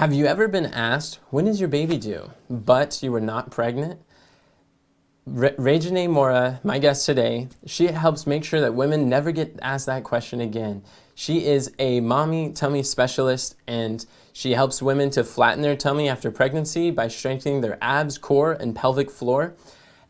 Have you ever been asked, when is your baby due, but you were not pregnant? Raginee Mora, my guest today, she helps make sure that women never get asked that question again. She is a mommy tummy specialist, and she helps women to flatten their tummy after pregnancy by strengthening their abs, core, and pelvic floor.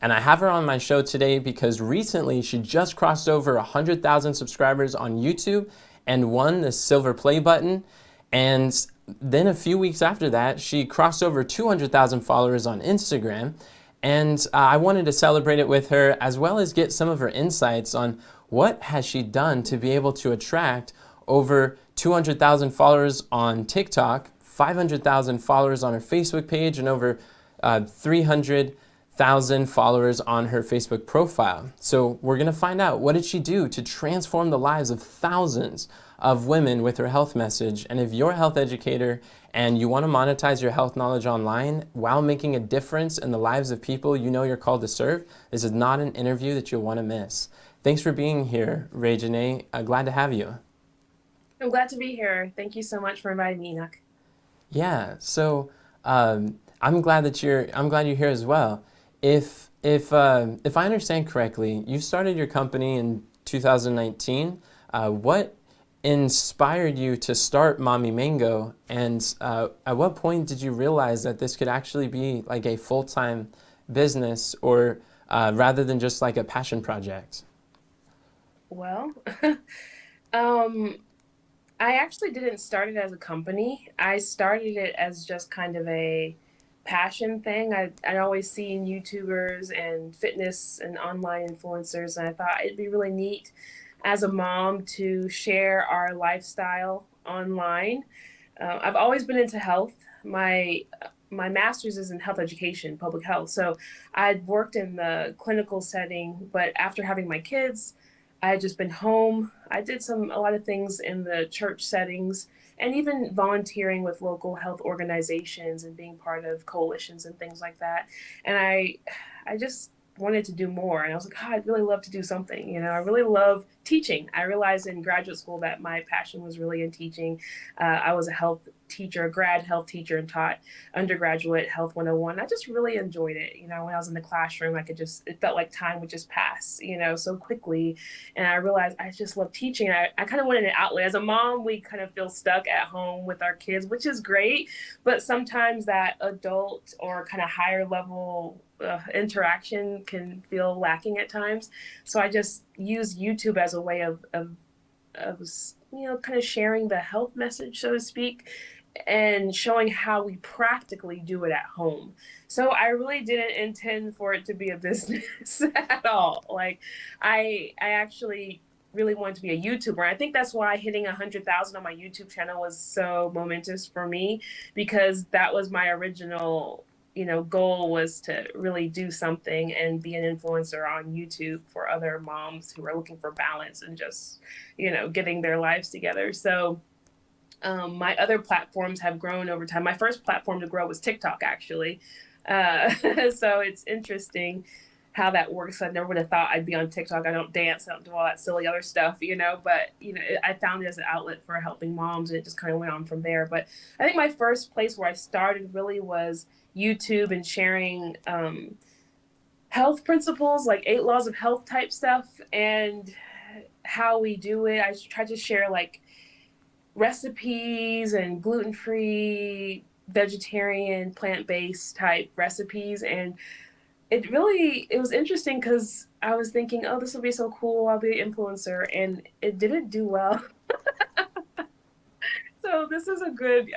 And I have her on my show today because recently she just crossed over 100,000 subscribers on YouTube and won the silver play button. And then a few weeks after that, she crossed over 200,000 followers on Instagram. And I wanted to celebrate it with her, as well as get some of her insights on what has she done to be able to attract over 200,000 followers on TikTok, 500,000 followers on her Facebook page, and over 300,000 followers on her Facebook profile. So we're going to find out, what did she do to transform the lives of thousands of women with her health message? And if you're a health educator and you want to monetize your health knowledge online while making a difference in the lives of people you know you're called to serve, this is not an interview that you'll want to miss. Thanks for being here, Raginee. Glad to have you. I'm glad to be here. Thank you so much for inviting me, Enoch. Yeah, so I'm glad you're here as well. If I understand correctly, you started your company in 2019. What inspired you to start Mommy Mango, and at what point did you realize that this could actually be like a full-time business, or rather than just like a passion project? Well, um, I actually didn't start it as a company. I started it as just kind of a passion thing. I'd always seen YouTubers and fitness and online influencers, and I thought it'd be really neat as a mom to share our lifestyle online. I've always been into health. My master's is in health education, public health. So I'd worked in the clinical setting, but after having my kids, I had just been home. I did a lot of things in the church settings and even volunteering with local health organizations and being part of coalitions and things like that. And I just wanted to do more. And I was like, oh, I'd really love to do something. I really love teaching. I realized in graduate school that my passion was really in teaching. I was a health teacher, a grad health teacher, and taught undergraduate health 101. I just really enjoyed it. When I was in the classroom, it felt like time would just pass, so quickly. And I realized I just love teaching. I kind of wanted an outlet. As a mom, we kind of feel stuck at home with our kids, which is great. But sometimes that adult or kind of higher level interaction can feel lacking at times. So I just use YouTube as a way of kind of sharing the health message, so to speak, and showing how we practically do it at home. So I really didn't intend for it to be a business at all. Like I actually really wanted to be a YouTuber. I think that's why hitting 100,000 on my YouTube channel was so momentous for me, because that was my original goal, was to really do something and be an influencer on YouTube for other moms who are looking for balance and just getting their lives together. So my other platforms have grown over time. My first platform to grow was TikTok, actually. So it's interesting how that works. I never would have thought I'd be on TikTok. I don't dance, I don't do all that silly other stuff, but I found it as an outlet for helping moms, and it just kind of went on from there. But I think my first place where I started really was YouTube and sharing health principles, like 8 laws of health type stuff, and how we do it. I tried to share like recipes and gluten-free, vegetarian, plant-based type recipes. And it was interesting because I was thinking, oh, this will be so cool, I'll be an influencer, and it didn't do well. So this is a good,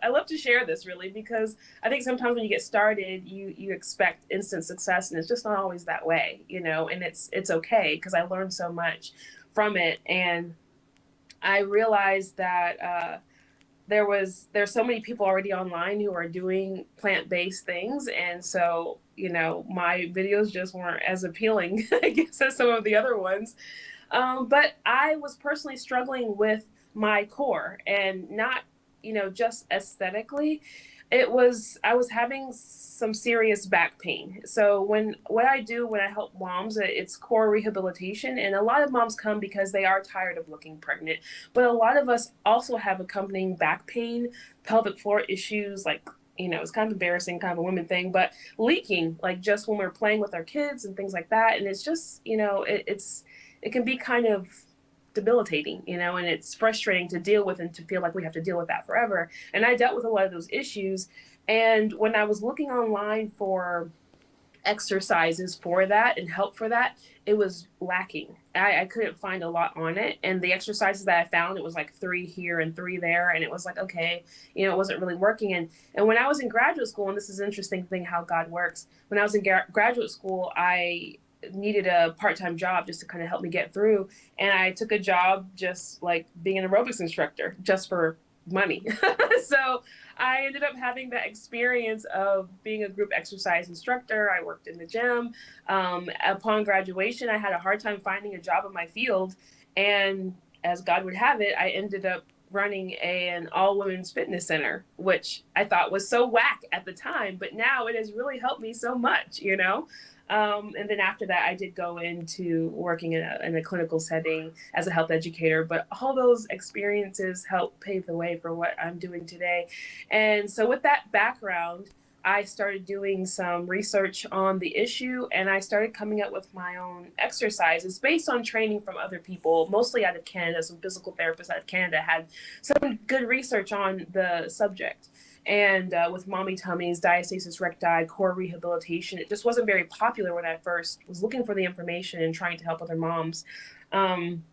I love to share this, really, because I think sometimes when you get started, you expect instant success, and it's just not always that way, and it's okay, because I learned so much from it. And I realized that there's so many people already online who are doing plant-based things, and so my videos just weren't as appealing, I guess, as some of the other ones. But I was personally struggling with my core, and not just aesthetically. I was having some serious back pain. So what I do when I help moms, it's core rehabilitation, and a lot of moms come because they are tired of looking pregnant. But a lot of us also have accompanying back pain, pelvic floor issues, like, it's kind of embarrassing, kind of a women thing, but leaking, like just when we're playing with our kids and things like that. And it's just, it can be kind of debilitating, and it's frustrating to deal with and to feel like we have to deal with that forever. And I dealt with a lot of those issues. And when I was looking online for exercises for that and help for that, it was lacking. I couldn't find a lot on it. And the exercises that I found, it was like 3 here and 3 there. And it was like, okay, it wasn't really working. And when I was in graduate school, and this is an interesting thing how God works, when I was in graduate school, I needed a part-time job just to kind of help me get through. And I took a job just like being an aerobics instructor just for money. So I ended up having that experience of being a group exercise instructor. I worked in the gym. Upon graduation, I had a hard time finding a job in my field. And as God would have it, I ended up running an all women's fitness center, which I thought was so whack at the time, but now it has really helped me so much. And then after that, I did go into working in a clinical setting as a health educator. But all those experiences helped pave the way for what I'm doing today. And so, with that background, I started doing some research on the issue, and I started coming up with my own exercises based on training from other people, mostly out of Canada. Some physical therapists out of Canada had some good research on the subject. And with mommy tummies, diastasis recti, core rehabilitation, it just wasn't very popular when I first was looking for the information and trying to help other moms. Um,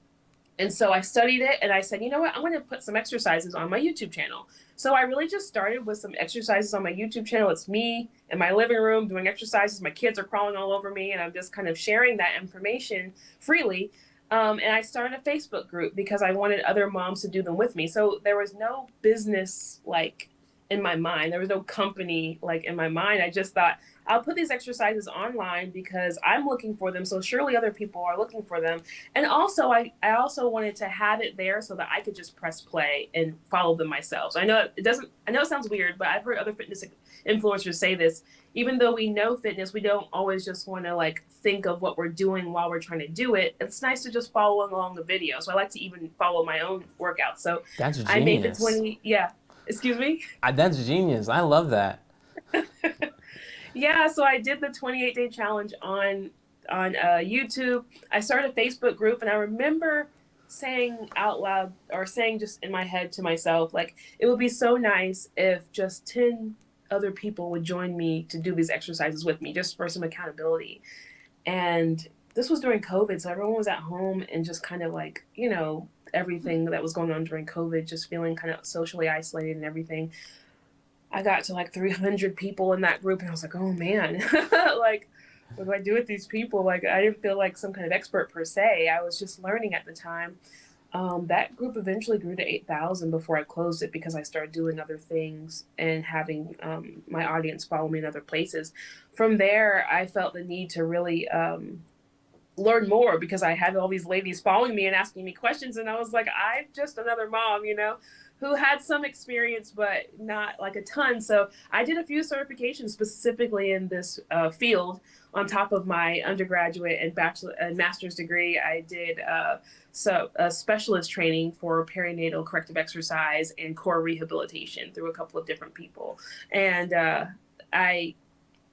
and so I studied it, and I said, you know what, I'm going to put some exercises on my YouTube channel. So I really just started with some exercises on my YouTube channel. It's me in my living room doing exercises. My kids are crawling all over me, and I'm just kind of sharing that information freely. And I started a Facebook group because I wanted other moms to do them with me. So there was no business like in my mind. There was no company like in my mind. I just thought, I'll put these exercises online because I'm looking for them. So surely other people are looking for them. And also, I also wanted to have it there so that I could just press play and follow them myself. So I know it sounds weird, but I've heard other fitness influencers say this. Even though we know fitness, we don't always just want to like think of what we're doing while we're trying to do it. It's nice to just follow along the video. So I like to even follow my own workouts. So That's I made the genius. 20, yeah, excuse me. That's genius. I love that. Yeah, so I did the 28-day challenge on YouTube. I started a Facebook group, and I remember saying out loud or saying just in my head to myself, like, it would be so nice if just 10 other people would join me to do these exercises with me, just for some accountability. And this was during COVID, so everyone was at home and just kind of like, everything that was going on during COVID, just feeling kind of socially isolated and everything. I got to like 300 people in that group, and I was like, oh man, like, what do I do with these people? Like, I didn't feel like some kind of expert per se. I was just learning at the time. That group eventually grew to 8,000 before I closed it because I started doing other things and having my audience follow me in other places. From there, I felt the need to really learn more because I had all these ladies following me and asking me questions. And I was like, I'm just another mom, who had some experience, but not like a ton. So I did a few certifications specifically in this field on top of my undergraduate and bachelor and master's degree. I did a specialist training for perinatal corrective exercise and core rehabilitation through a couple of different people. And I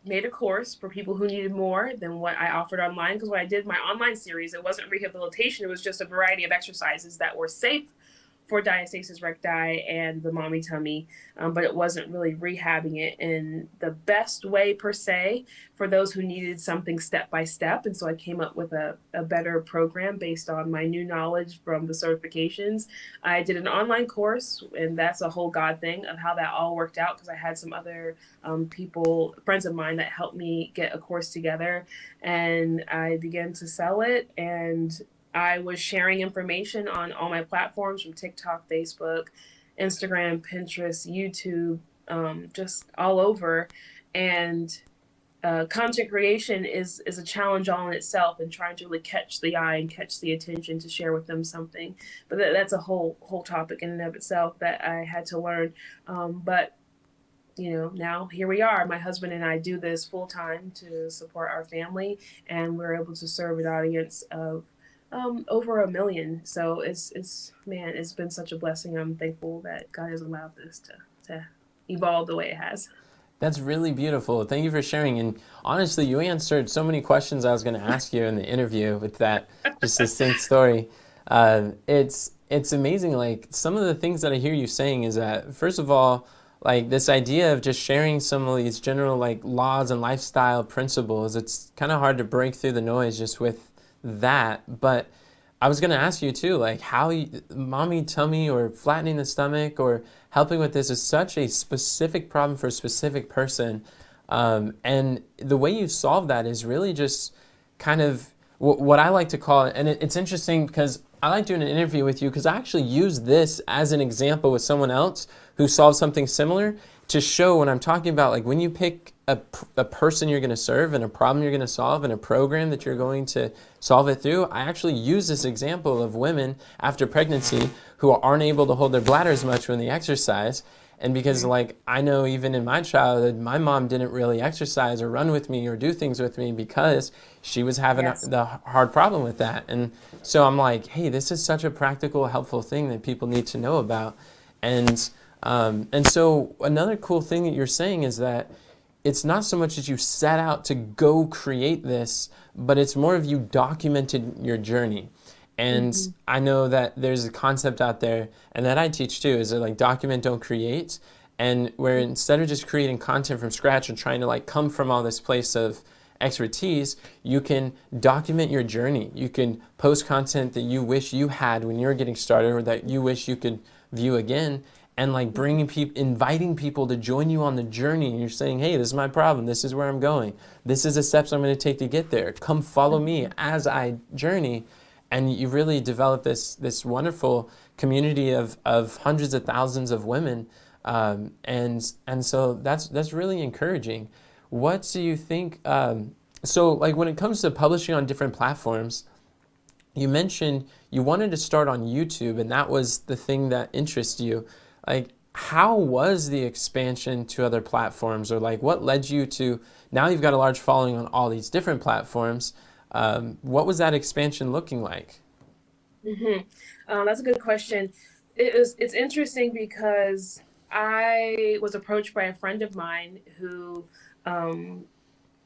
made a course for people who needed more than what I offered online. Because when I did my online series, it wasn't rehabilitation, it was just a variety of exercises that were safe for diastasis recti and the mommy tummy, but it wasn't really rehabbing it in the best way per se for those who needed something step by step. And so I came up with a better program based on my new knowledge from the certifications. I did an online course, and that's a whole God thing of how that all worked out because I had some other people, friends of mine, that helped me get a course together, and I began to sell it. And I was sharing information on all my platforms from TikTok, Facebook, Instagram, Pinterest, YouTube, just all over. And content creation is a challenge all in itself, and trying to really catch the eye and catch the attention to share with them something. But that's a whole topic in and of itself that I had to learn. But now here we are. My husband and I do this full time to support our family, and we're able to serve an audience of over 1 million. So it's man, it's been such a blessing. I'm thankful that God has allowed this to evolve the way it has. That's really beautiful. Thank you for sharing. And honestly, you answered so many questions I was going to ask you in the interview with that just succinct story. It's amazing. Like some of the things that I hear you saying is that first of all, like this idea of just sharing some of these general like laws and lifestyle principles. It's kind of hard to break through the noise just with that. But I was going to ask you too, like how mommy tummy or flattening the stomach or helping with this is such a specific problem for a specific person. And the way you solve that is really just kind of what I like to call it. And it's interesting because I like doing an interview with you because I actually use this as an example with someone else who solved something similar to show when I'm talking about like when you pick a person you're going to serve and a problem you're going to solve and a program that you're going to solve it through. I actually use this example of women after pregnancy who aren't able to hold their bladder as much when they exercise. And because like I know even in my childhood, my mom didn't really exercise or run with me or do things with me because she was having Yes. the hard problem with that. And so I'm like, hey, this is such a practical, helpful thing that people need to know about. And so another cool thing that you're saying is that it's not so much that you set out to go create this, but it's more of you documented your journey. And Mm-hmm. I know that there's a concept out there, and that I teach too, is that like document, don't create. And where instead of just creating content from scratch and trying to like come from all this place of expertise, you can document your journey. You can post content that you wish you had when you were getting started or that you wish you could view again and like bringing people, inviting people to join you on the journey. And you're saying, hey, this is my problem. This is where I'm going. This is the steps I'm going to take to get there. Come follow me as I journey. And you really develop this wonderful community of hundreds of thousands of women. And so that's really encouraging. What do you think? So like when it comes to publishing on different platforms, you mentioned you wanted to start on YouTube, and that was the thing that interests you. Like, how was the expansion to other platforms, or like what led you to now you've got a large following on all these different platforms? What was that expansion looking like? Mm-hmm. That's a good question. It's interesting because I was approached by a friend of mine who um,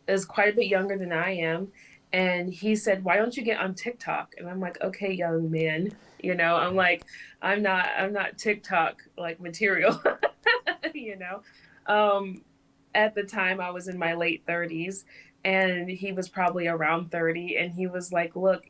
is quite a bit younger than I am, and he said, "Why don't you get on TikTok?" And I'm like, "Okay, young man." I'm like, I'm not TikTok like material, you know. Um, at the time, I was in my late 30s, and he was probably around 30, and he was like, "Look,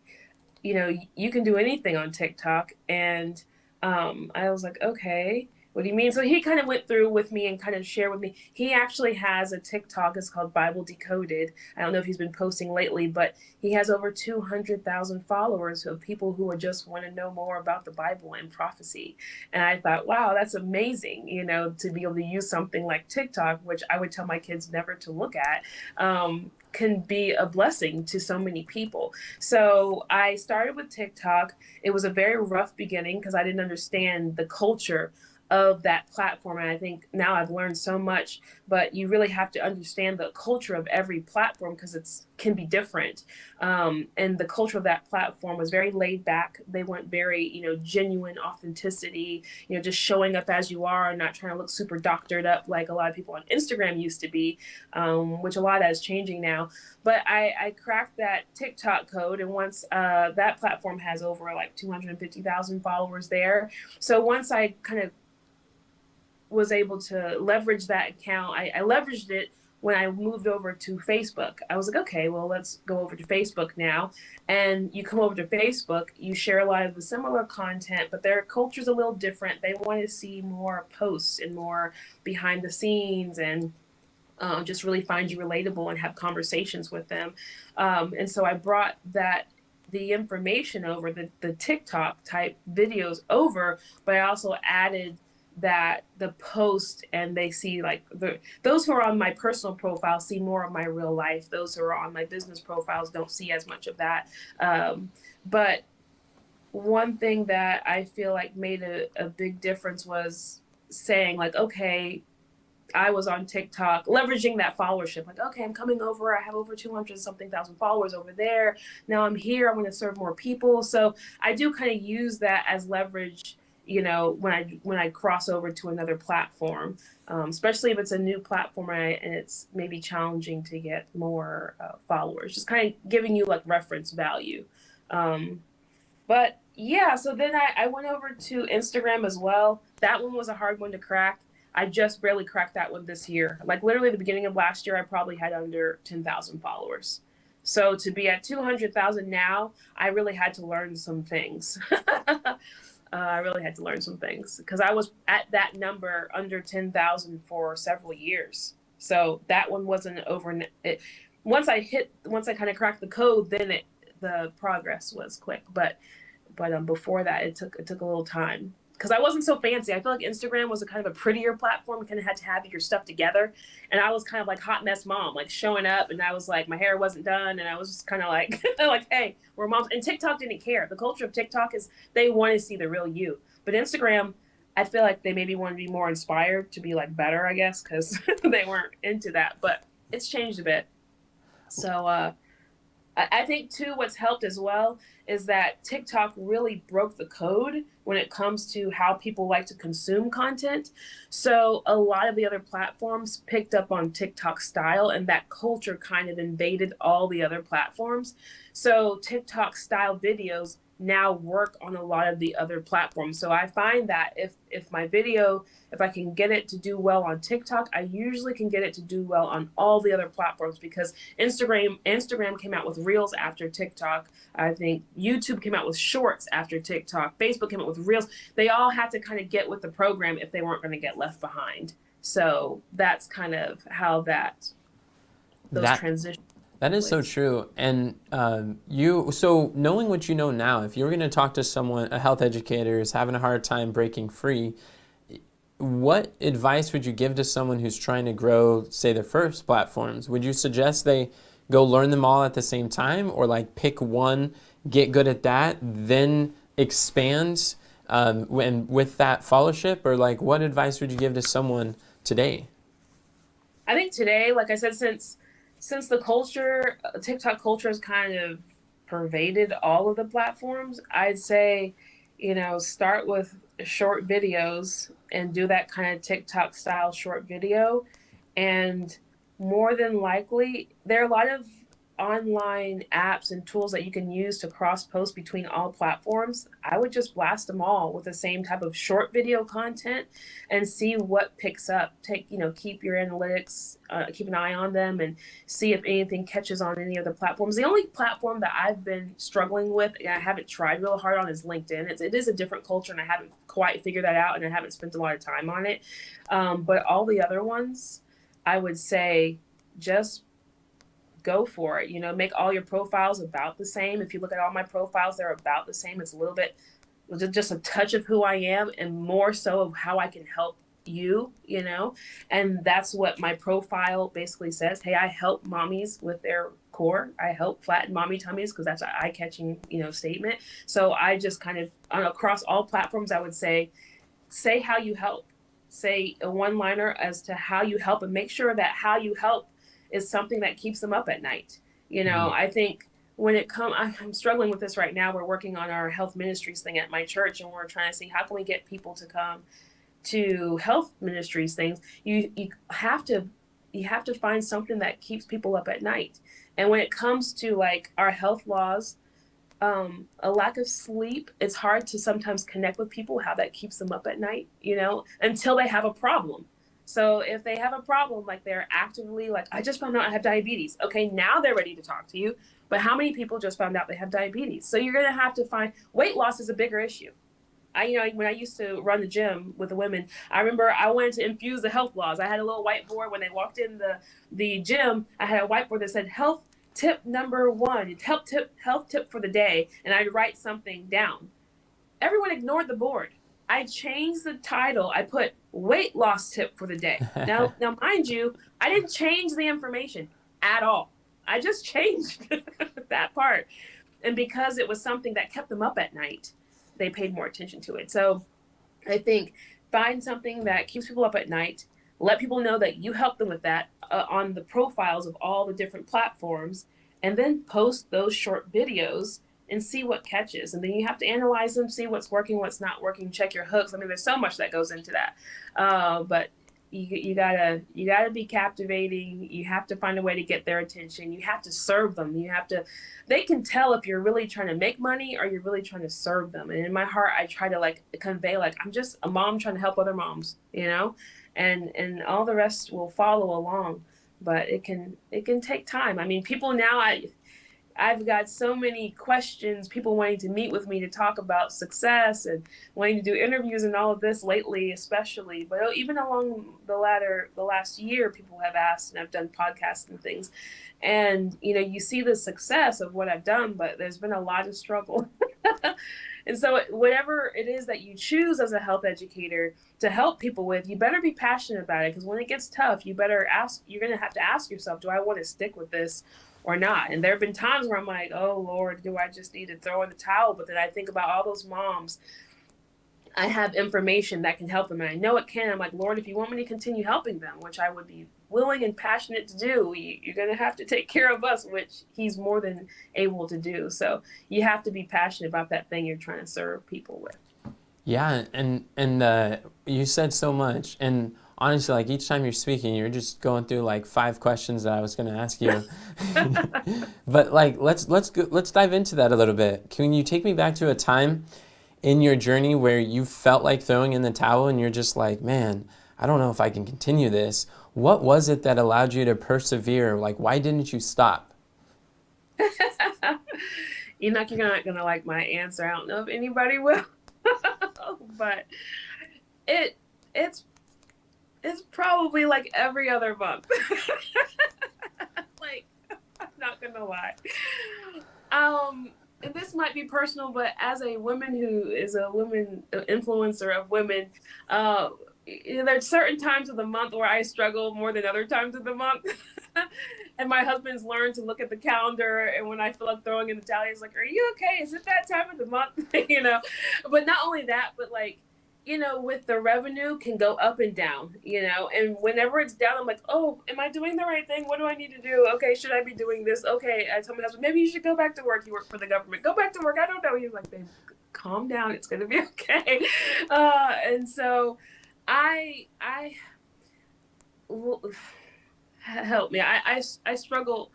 you can do anything on TikTok." And I was like, okay, what do you mean? So he kind of went through with me and kind of shared with me. He actually has a TikTok. It's called Bible Decoded. I don't know if he's been posting lately, but he has over 200,000 followers of people who are just want to know more about the Bible and prophecy. And I thought, wow, that's amazing, to be able to use something like TikTok, which I would tell my kids never to look at, can be a blessing to so many people. So I started with TikTok. It was a very rough beginning because I didn't understand the culture of that platform. And I think now I've learned so much, but you really have to understand the culture of every platform because it's can be different. And the culture of that platform was very laid back. They went very, genuine authenticity, just showing up as you are and not trying to look super doctored up like a lot of people on Instagram used to be, which a lot of that is changing now. But I cracked that TikTok code, and once that platform has over like 250,000 followers there. So once I kind of was able to leverage that account, I leveraged it when I moved over to Facebook. I was like, okay, well, let's go over to Facebook now. And you come over to Facebook, you share a lot of the similar content, but their culture's a little different. They want to see more posts and more behind the scenes and just really find you relatable and have conversations with them. And so I brought the information over the TikTok type videos over, but I also added that the post and they see like those who are on my personal profile see more of my real life. Those who are on my business profiles don't see as much of that. But one thing that I feel like made a big difference was saying like, okay, I was on TikTok leveraging that followership. Like, okay, I'm coming over. I have over 200 something thousand followers over there. Now I'm here. I want to serve more people. So I do kind of use that as leverage, when I cross over to another platform, especially if it's a new platform and it's maybe challenging to get more followers. Just kind of giving you like reference value. But yeah, so then I went over to Instagram as well. That one was a hard one to crack. I just barely cracked that one this year. Like literally the beginning of last year, I probably had under 10,000 followers. So to be at 200,000 now, I really had to learn some things. I really had to learn some things because I was at that number under 10,000 for several years. So that one wasn't over. Once I kind of cracked the code, then the progress was quick. But before that, it took a little time because I wasn't so fancy. I feel like Instagram was a kind of a prettier platform. You kind of had to have your stuff together, and I was kind of like hot mess mom, like showing up, and I was like my hair wasn't done, and I was just kind of like like, hey, we're moms. And TikTok didn't care. The culture of TikTok is they want to see the real you, but Instagram, I feel like they maybe want to be more inspired to be like better, I guess, because they weren't into that. But it's changed a bit. So I think too what's helped as well is that TikTok really broke the code when it comes to how people like to consume content. So a lot of the other platforms picked up on TikTok style, and that culture kind of invaded all the other platforms. So TikTok style videos now work on a lot of the other platforms. So I find that if my video, if I can get it to do well on TikTok, I usually can get it to do well on all the other platforms because Instagram came out with Reels after TikTok. I think YouTube came out with Shorts after TikTok. Facebook came out with Reels. They all had to kind of get with the program if they weren't going to get left behind. So that's kind of how those That transitions. that is so Place. true. And so knowing what you know now, if you were going to talk to someone, a health educator, is having a hard time breaking free, what advice would you give to someone who's trying to grow, say, their first platforms? Would you suggest they go learn them all at the same time, or like pick one, get good at that, then expand and with that followership? Or like, what advice would you give to someone today? I think today, like I said, since the culture, TikTok culture has kind of pervaded all of the platforms, I'd say, start with short videos and do that kind of TikTok style short video. And more than likely, there are a lot of online apps and tools that you can use to cross post between all platforms. I would just blast them all with the same type of short video content and see what picks up. Keep your analytics, keep an eye on them and see if anything catches on any of the platforms. The only platform that I've been struggling with and I haven't tried real hard on is LinkedIn. It is a different culture and I haven't quite figured that out and I haven't spent a lot of time on it. But all the other ones, I would say just go for it. Make all your profiles about the same. If you look at all my profiles, they're about the same. It's a little bit just a touch of who I am and more so of how I can help you. And that's what my profile basically says. Hey, I help mommies with their core. I help flatten mommy tummies because that's an eye-catching, statement. So I just kind of across all platforms, I would say how you help. Say a one-liner as to how you help and make sure that how you help is something that keeps them up at night. Mm-hmm. I think when I'm struggling with this right now. We're working on our health ministries thing at my church, and we're trying to see how can we get people to come to health ministries things. You have to find something that keeps people up at night. And when it comes to like our health laws, a lack of sleep, it's hard to sometimes connect with people how that keeps them up at night, until they have a problem. So if they have a problem, like they're actively like, I just found out I have diabetes. Okay, now they're ready to talk to you. But how many people just found out they have diabetes? So you're gonna have to find weight loss is a bigger issue. When I used to run the gym with the women, I remember I wanted to infuse the health laws. I had a little whiteboard when they walked in the gym. I had a whiteboard that said health tip number one, health tip for the day, and I'd write something down. Everyone ignored the board. I changed the title. I put weight loss tip for the day. Now, mind you, I didn't change the information at all. I just changed that part. And because it was something that kept them up at night, they paid more attention to it. So I think find something that keeps people up at night, let people know that you help them with that on the profiles of all the different platforms, and then post those short videos and see what catches. And then you have to analyze them, see what's working, what's not working, check your hooks. I mean, there's so much that goes into that. But you gotta be captivating. You have to find a way to get their attention. You have to serve them. They can tell if you're really trying to make money or you're really trying to serve them. And in my heart, I try to like convey like I'm just a mom trying to help other moms, and all the rest will follow along. But it can take time. I mean, people now, I've got so many questions, people wanting to meet with me to talk about success and wanting to do interviews and all of this lately, especially. But even along the last year, people have asked, and I've done podcasts and things. And, you see the success of what I've done, but there's been a lot of struggle. And so whatever it is that you choose as a health educator to help people with, you better be passionate about it, because when it gets tough, you're going to have to ask yourself, do I want to stick with this or not? And there have been times where I'm like, oh Lord, do I just need to throw in the towel? But then I think about all those moms. I have information that can help them, and I know it can. I'm like, Lord, if you want me to continue helping them, which I would be willing and passionate to do, you're going to have to take care of us, which he's more than able to do. So you have to be passionate about that thing you're trying to serve people with. Yeah, and you said so much, and honestly, like each time you're speaking, you're just going through like 5 questions that I was going to ask you. But like, let's dive into that a little bit. Can you take me back to a time in your journey where you felt like throwing in the towel and you're just like, man, I don't know if I can continue this? What was it that allowed you to persevere? Like, why didn't you stop? Enoch, you're not going to like my answer. I don't know if anybody will. But it's probably like every other month. Like, I'm not going to lie. And this might be personal, but as a woman who is a woman influencer of women, there's certain times of the month where I struggle more than other times of the month. And my husband's learned to look at the calendar, and when I feel like throwing in the towel, he's like, are you okay? Is it that time of the month? But not only that, but like, with the revenue can go up and down, and whenever it's down, I'm like, oh, am I doing the right thing? What do I need to do? Okay, should I be doing this? Okay, I told my husband, maybe you should go back to work. You work for the government. Go back to work. I don't know. He's like, babe, calm down. It's going to be okay. And so I help me. I struggle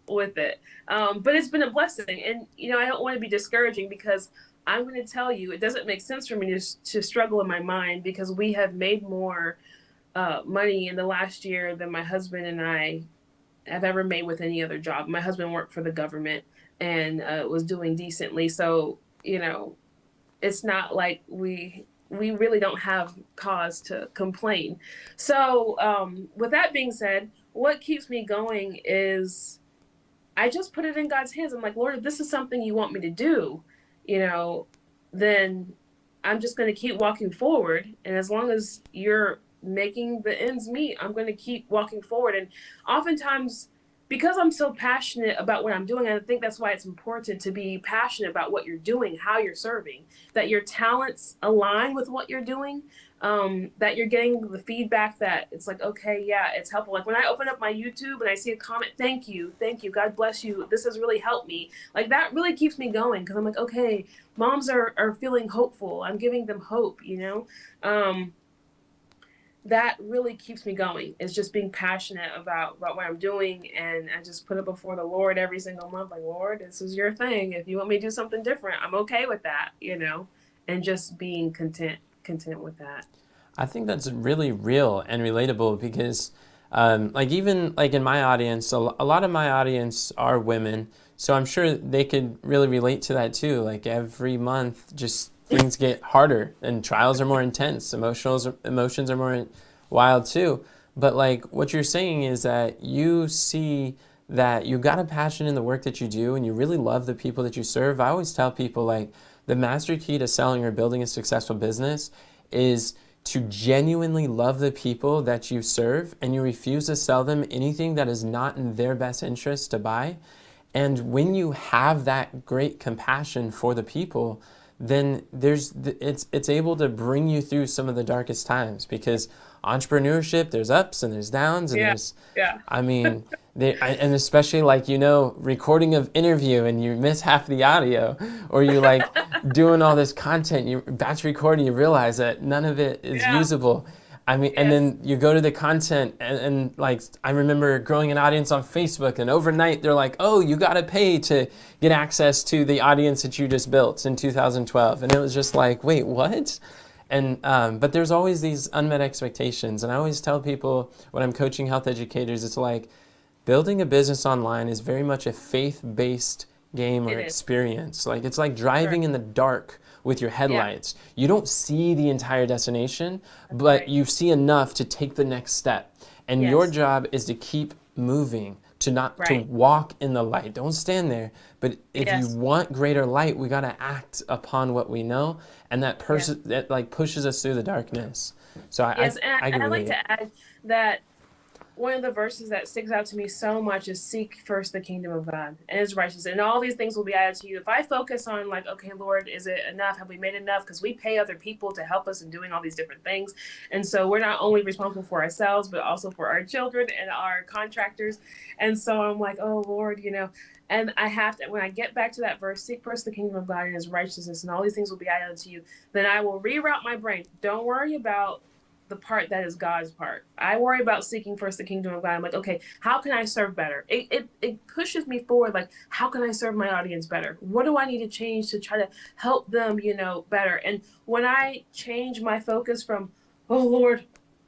with it. But it's been a blessing. And, I don't want to be discouraging, because I'm going to tell you, it doesn't make sense for me to struggle in my mind, because we have made more money in the last year than my husband and I have ever made with any other job. My husband worked for the government and was doing decently. So, it's not like we really don't have cause to complain. So with that being said, what keeps me going is I just put it in God's hands. I'm like, Lord, if this is something you want me to do, then I'm just going to keep walking forward. And as long as you're making the ends meet, I'm going to keep walking forward. And oftentimes, because I'm so passionate about what I'm doing, I think that's why it's important to be passionate about what you're doing, how you're serving, that your talents align with what you're doing, that you're getting the feedback that it's like, okay, yeah, it's helpful. Like when I open up my YouTube and I see a comment, thank you, God bless you, this has really helped me. Like that really keeps me going, because I'm like, okay, moms are feeling hopeful. I'm giving them hope, that really keeps me going, is just being passionate about what I'm doing. And I just put it before the Lord every single month, like, Lord, this is your thing. If you want me to do something different, I'm okay with that, and just being content with that. I think that's really real and relatable, because like even like in my audience, a lot of my audience are women. So I'm sure they could really relate to that too. Like every month, just things get harder and trials are more intense. Emotions are more wild too. But like what you're saying is that you see that you got a passion in the work that you do and you really love the people that you serve. I always tell people, like, the master key to selling or building a successful business is to genuinely love the people that you serve, and you refuse to sell them anything that is not in their best interest to buy. And when you have that great compassion for the people, then it's able to bring you through some of the darkest times, because entrepreneurship, there's ups and there's downs and Yeah. there's, Yeah. I mean, and especially like, recording of interview and you miss half the audio, or you like doing all this content, you batch recording, you realize that none of it is Yeah. usable. I mean, and Yes. then you go to the content, and like, I remember growing an audience on Facebook, and overnight they're like, oh, you got to pay to get access to the audience that you just built in 2012. And it was just like, wait, what? And but there's always these unmet expectations. And I always tell people when I'm coaching health educators, it's like building a business online is very much a faith-based game or It is. experience. Like, it's like Sure. driving in the dark with your Yeah. headlights. You don't see the entire destination, That's but right. you see enough to take the next step. And your Yes. job is to keep moving, to Right. walk in the light. Don't stand there. But if you Yes. want greater light, we got to act upon what we know, and that Yes. person that like pushes us through the darkness. So Yes. And I can I'd like relate. to add that one of the verses that sticks out to me so much is seek first the kingdom of God and his righteousness, and all these things will be added to you. If I focus on like, okay, Lord, is it enough? Have we made enough? Because we pay other people to help us in doing all these different things. And so we're not only responsible for ourselves, but also for our children and our contractors. And so I'm like, oh Lord, and I have to, when I get back to that verse, seek first the kingdom of God and his righteousness, and all these things will be added to you, then I will reroute my brain. Don't worry about the part that is God's part. I worry about seeking first the kingdom of God. I'm like, okay, how can I serve better? It pushes me forward. Like, how can I serve my audience better? What do I need to change to try to help them, better? And when I change my focus from, oh Lord,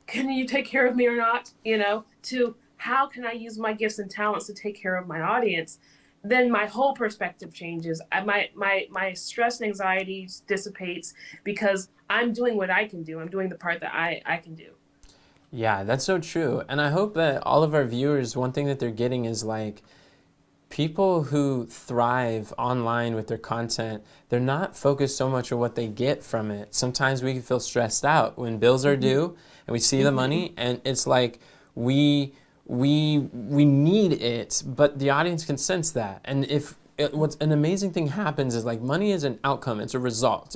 can you take care of me or not? To how can I use my gifts and talents to take care of my audience? Then my whole perspective changes. My stress and anxiety dissipates because I'm doing what I can do. I'm doing the part that I can do. Yeah, that's so true. And I hope that all of our viewers, one thing that they're getting is like, people who thrive online with their content, they're not focused so much on what they get from it. Sometimes we can feel stressed out when bills are Mm-hmm. due and we see the Mm-hmm. money, and it's like we need it, but the audience can sense that. And if what's an amazing thing happens is like, money is an outcome, it's a result.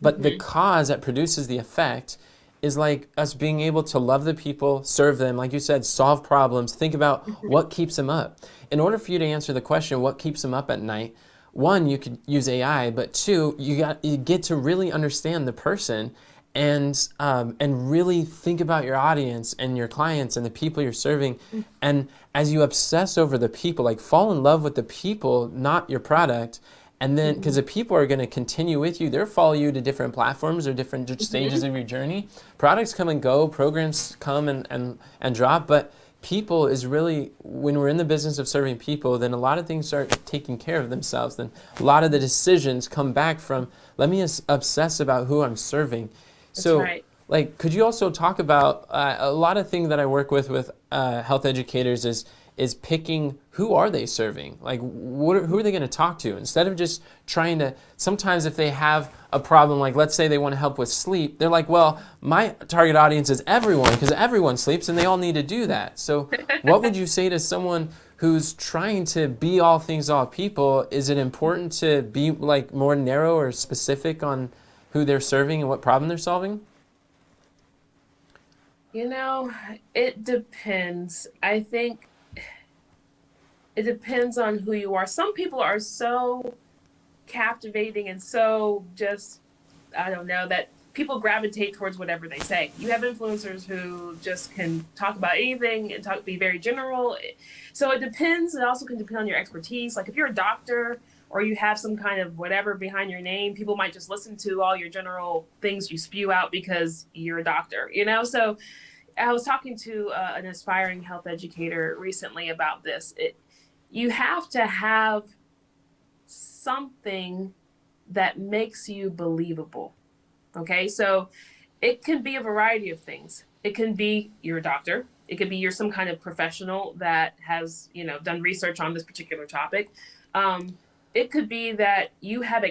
But the Mm-hmm. cause that produces the effect is like us being able to love the people, serve them, like you said, solve problems, think about Mm-hmm. what keeps them up. In order for you to answer the question, what keeps them up at night, one, you could use AI, but two, you get to really understand the person, and really think about your audience and your clients and the people you're serving. And as you obsess over the people, like fall in love with the people, not your product. And then, because Mm-hmm. the people are going to continue with you, they'll follow you to different platforms or different stages Mm-hmm. of your journey. Products come and go, programs come and drop, but people is really, when we're in the business of serving people, then a lot of things start taking care of themselves. Then a lot of the decisions come back from, let me obsess about who I'm serving. That's So, right. like, could you also talk about a lot of things that I work with health educators is picking who are they serving? Like, who are they going to talk to? Instead of just trying to, sometimes if they have a problem, like let's say they want to help with sleep, they're like, well, my target audience is everyone because everyone sleeps and they all need to do that. So what would you say to someone who's trying to be all things, all people? Is it important to be like more narrow or specific on who they're serving and what problem they're solving? You know, it depends. I think it depends on who you are. Some people are so captivating and so just, I don't know, that people gravitate towards whatever they say. You have influencers who just can talk about anything and be very general. So it depends. It also can depend on your expertise. Like if you're a doctor or you have some kind of whatever behind your name, people might just listen to all your general things you spew out because you're a doctor. So I was talking to an aspiring health educator recently about this. You have to have something that makes you believable. Okay, so it can be a variety of things. It can be you're a doctor. It could be you're some kind of professional that has done research on this particular topic. Um, it could be that you have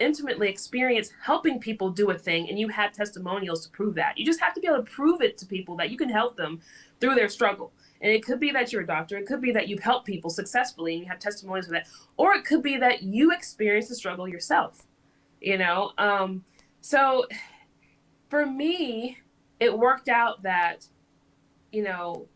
intimately experienced helping people do a thing, and you have testimonials to prove that. You just have to be able to prove it to people that you can help them through their struggle. And it could be that you're a doctor. It could be that you've helped people successfully and you have testimonials of that. Or it could be that you experienced the struggle yourself. you know? So for me, it worked out that, you know,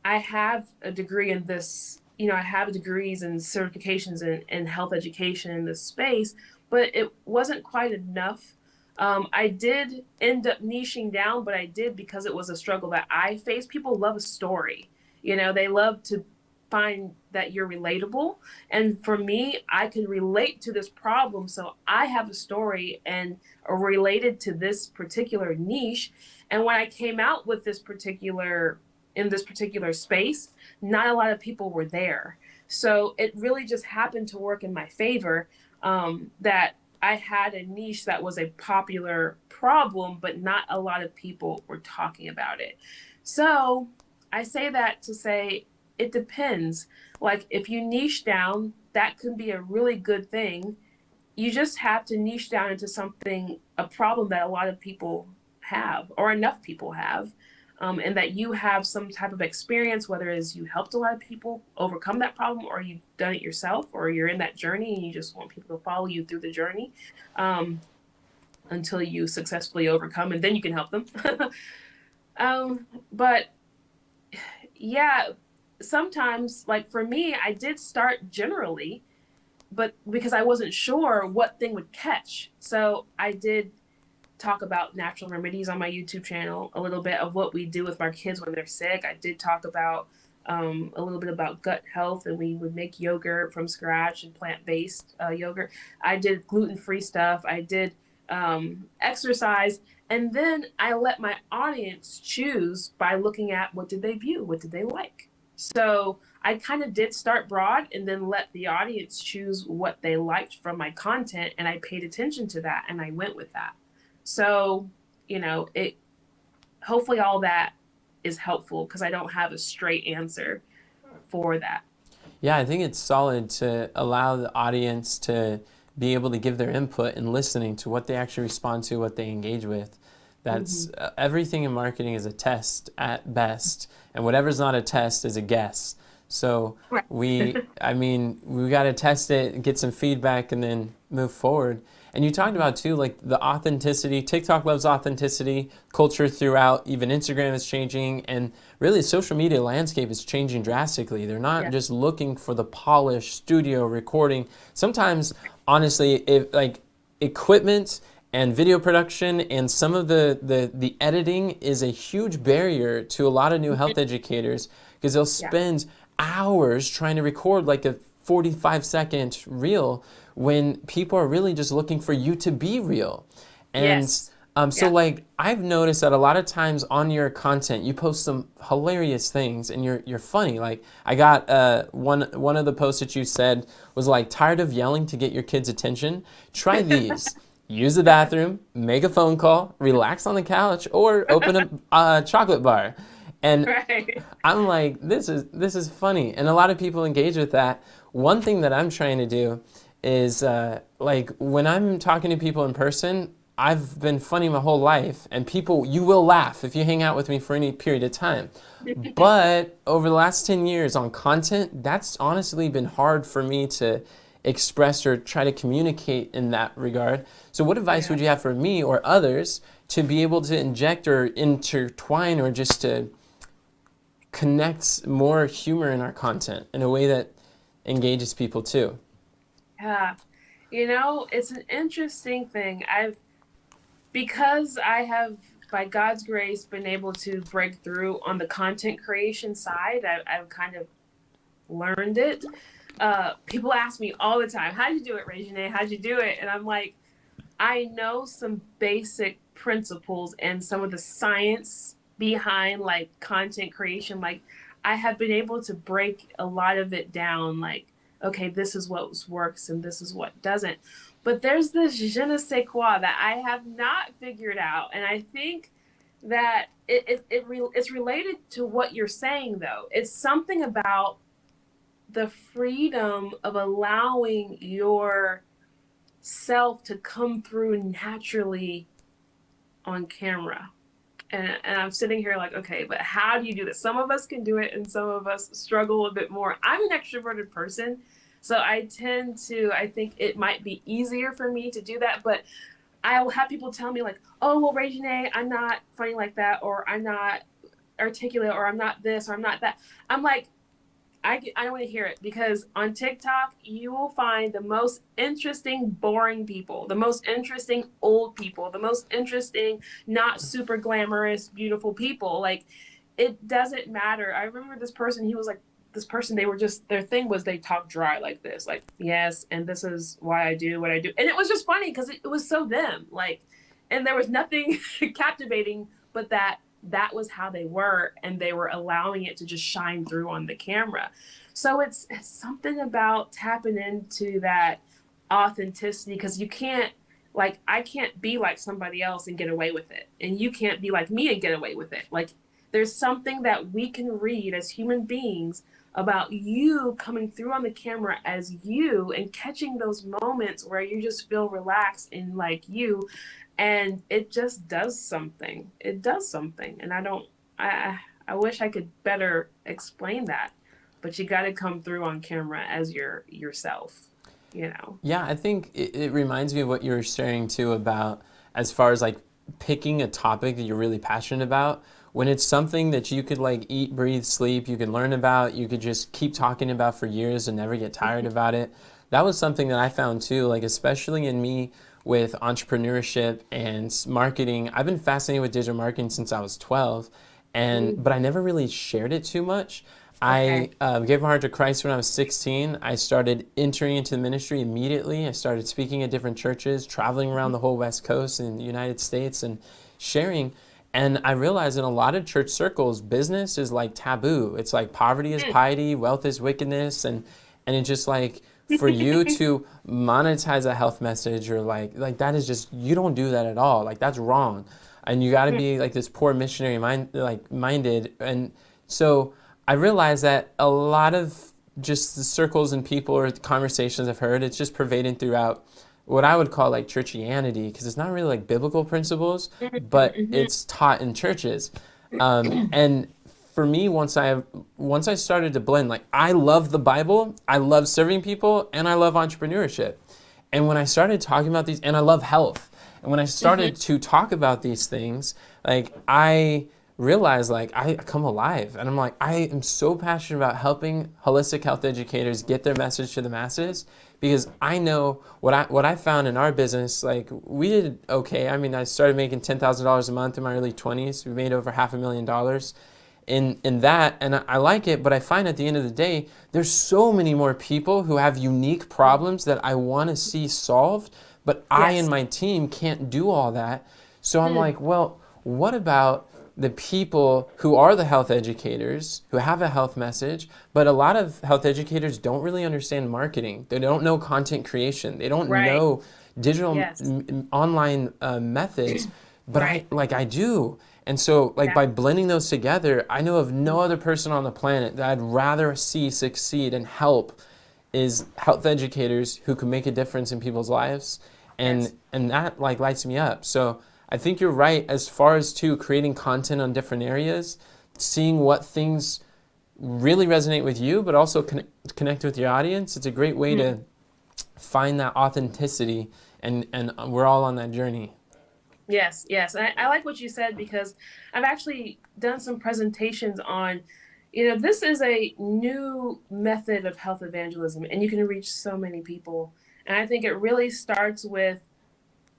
I have a degree in this, I have degrees and certifications in health education in this space, but it wasn't quite enough. I did end up niching down, but I did because it was a struggle that I faced. People love a story. They love to find that you're relatable. And for me, I can relate to this problem. So I have a story and related to this particular niche. And when I came out with this particular space, not a lot of people were there. So it really just happened to work in my favor, that I had a niche that was a popular problem, but not a lot of people were talking about it. So I say that to say it depends. Like if you niche down, that could be a really good thing. You just have to niche down into something, a problem that a lot of people have, or enough people have, and that you have some type of experience, whether it's you helped a lot of people overcome that problem, or you've done it yourself, or you're in that journey and you just want people to follow you through the journey, um, until you successfully overcome, and then you can help them. But yeah, sometimes, like for me, I did start generally, but because I wasn't sure what thing would catch. So I did talk about natural remedies on my YouTube channel, a little bit of what we do with our kids when they're sick. I did talk about a little bit about gut health, and we would make yogurt from scratch and plant based yogurt. I did gluten free stuff. I did exercise. And then I let my audience choose by looking at what did they view, what did they like. So I kind of did start broad and then let the audience choose what they liked from my content. And I paid attention to that and I went with that. So, it hopefully all that is helpful because I don't have a straight answer for that. Yeah, I think it's solid to allow the audience to be able to give their input and listening to what they actually respond to, what they engage with. Mm-hmm. That's everything in marketing is a test at best, and whatever's not a test is a guess. So Right. we got to test it, get some feedback, and then move forward. And you talked about too, like the authenticity. TikTok loves authenticity. Culture throughout, even Instagram is changing, and really, social media landscape is changing drastically. They're not Yeah. just looking for the polished studio recording. Sometimes, honestly, if like equipment and video production and some of the editing is a huge barrier to a lot of new health educators because they'll Yeah. spend hours trying to record like a 45-second reel when people are really just looking for you to be real. And Yes. so Yeah. like I've noticed that a lot of times on your content you post some hilarious things and you're funny. Like I got one of the posts that you said was like tired of yelling to get your kids' attention. Try these. Use the bathroom, make a phone call, relax on the couch, or open a chocolate bar. And Right. I'm like, this is funny, and a lot of people engage with that. One thing that I'm trying to do is like when I'm talking to people in person, I've been funny my whole life, and people, you will laugh if you hang out with me for any period of time. But over the last 10 years on content, that's honestly been hard for me to express or try to communicate in that regard. So, what advice Yeah. would you have for me or others to be able to inject or intertwine or just to connect more humor in our content in a way that engages people too? Yeah. It's an interesting thing. Because I have, by God's grace, been able to break through on the content creation side. I've kind of learned it. People ask me all the time, "How'd you do it, Raginee? How'd you do it?" And I'm like, I know some basic principles and some of the science behind like content creation. Like I have been able to break a lot of it down. Like, okay, this is what works and this is what doesn't. But there's this je ne sais quoi that I have not figured out, and I think that it's related to what you're saying though. It's something about the freedom of allowing your self to come through naturally on camera. And I'm sitting here like, okay, but how do you do this? Some of us can do it and some of us struggle a bit more. I'm an extroverted person. So I think it might be easier for me to do that, but I will have people tell me like, oh, well, Raginee, I'm not funny like that, or I'm not articulate, or I'm not this, or I'm not that. I'm like, I don't want to hear it, because on TikTok you will find the most interesting boring people, the most interesting old people, the most interesting not super glamorous beautiful people. Like, it doesn't matter. I remember this person, he was like, this person, they were just, their thing was they talk dry like this, like, yes, and this is why I do what I do. And it was just funny because it was so them, like, and there was nothing captivating but that was how they were, and they were allowing it to just shine through on the camera. So it's something about tapping into that authenticity, because you can't, like, I can't be like somebody else and get away with it, and you can't be like me and get away with it. Like, there's something that we can read as human beings about you coming through on the camera as you, and catching those moments where you just feel relaxed and like you, and it just does something. It does something, and I don't. I wish I could better explain that, but you got to come through on camera as yourself. You know. Yeah, I think it reminds me of what you were sharing too about as far as like picking a topic that you're really passionate about. When it's something that you could like eat, breathe, sleep, you could learn about, you could just keep talking about for years and never get tired about it. That was something that I found too, like especially in me with entrepreneurship and marketing. I've been fascinated with digital marketing since I was 12, and Mm, but I never really shared it too much. I okay. gave my heart to Christ when I was 16. I started entering into the ministry immediately. I started speaking at different churches, traveling around the whole West Coast in the United States and sharing. And I realized in a lot of church circles, business is like taboo. It's like poverty is piety, wealth is wickedness, and it's just like for you to monetize a health message or like that is just, you don't do that at all. Like that's wrong, and you got to be like this poor missionary minded. And so I realized that a lot of just the circles and people or conversations I've heard, it's just pervading throughout what I would call like churchianity, because it's not really like biblical principles, but Mm-hmm. it's taught in churches. And for me, once I started to blend, like I love the Bible, I love serving people, and I love entrepreneurship. And when I started talking about these, and I love health, and when I Mm-hmm. started to talk about these things, like I realized like I come alive, and I'm like, I am so passionate about helping holistic health educators get their message to the masses, because I know what I found in our business. Like we did okay. I mean, I started making $10,000 a month in my early 20s. We made over $500,000 in that, and I like it. But I find at the end of the day, there's so many more people who have unique problems that I want to see solved, but I and Yes. my team can't do all that. So I'm Mm, like, well, what about the people who are the health educators who have a health message, but a lot of health educators don't really understand marketing. They don't know content creation. They don't right. know digital Yes. online methods, but I Right. like I do. And so like Yeah. by blending those together, I know of no other person on the planet that I'd rather see succeed and help is health educators who can make a difference in people's lives, Yes. and that like lights me up. So I think you're right as far as to creating content on different areas, seeing what things really resonate with you, but also connect with your audience. It's a great way Mm. to find that authenticity, and we're all on that journey. Yes, yes. I like what you said, because I've actually done some presentations on, this is a new method of health evangelism, and you can reach so many people. And I think it really starts with,